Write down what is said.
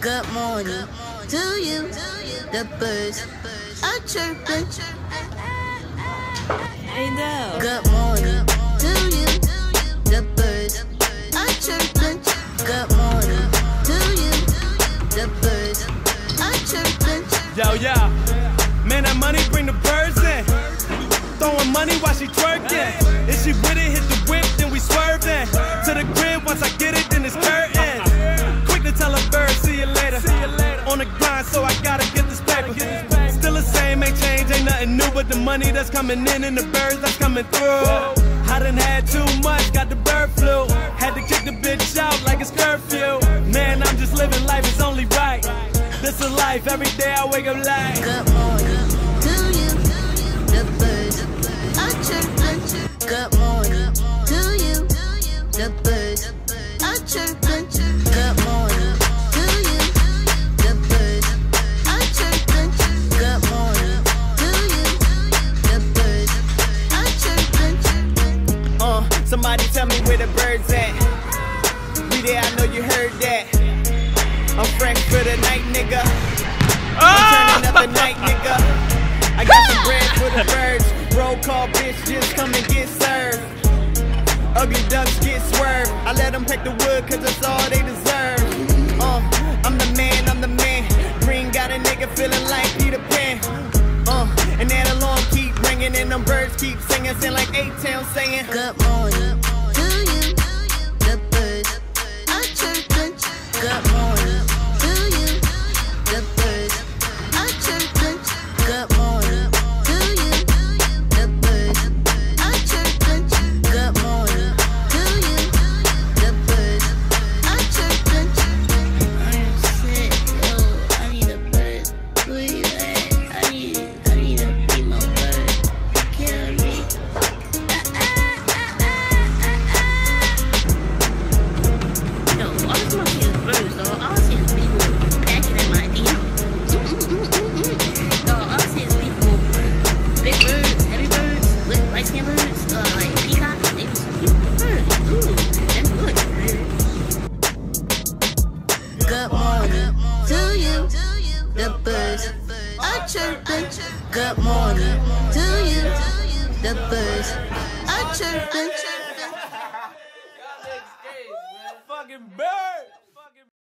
Good morning to you. The birds are chirping. I know. Good morning to you. The birds are chirping. Good morning to you. The birds are chirping. Yo, man, that money bring the birds in. Throwing money while she twerking. If she with it, hit the whip, then we swerving. To the crib, once I get it, then it's curtain. Quick to tell a bird, see you later. On the grind, so I gotta get this paper. Still the same, ain't changed, ain't nothing new. But the money that's coming in and the birds that's coming through. I done had too much, got the bird flu. Had to kick the bitch out like it's curfew. Man, I'm just living life, it's only right. This is life, every day I wake up like. Good morning to you. The birds are chirping. Good morning to you. The birds are chirping. Good morning to you. The birds are chirping. Good morning to you. The birds are chirping. Somebody tell me where the birds at. We there, I know you heard that. I'm fresh for the night, nigga. I'm turning up the night, nigga. I got some bread for the birds. Roll call, bitch, just come and get served. Ugly ducks get swerved. I let them pick the wood, cause that's all they deserve. I'm the man, I'm the man. Green got a nigga feeling like Peter Pan. And that alarm keep ringing and them birds keep singing. Sound like Atown saying, good morning to you. The birds are chirping. Good morning to you. The birds are chirping. Good morning to you. The birds are chirping. Good morning to you. The birds are chirping. I'm sick, yo. I need a bird. Where you at? I need a female bird. Kill me. Yo, all I see is birds, though. All I see is people backing in my DM. Yo, all I see is people, big birds, heavy birds, light skin birds, like peacocks. They be some beautiful birds. Ooh, that's good. Good morning to you. The birds are chirping. Good morning to you. The birds are chirping. Fucking bird.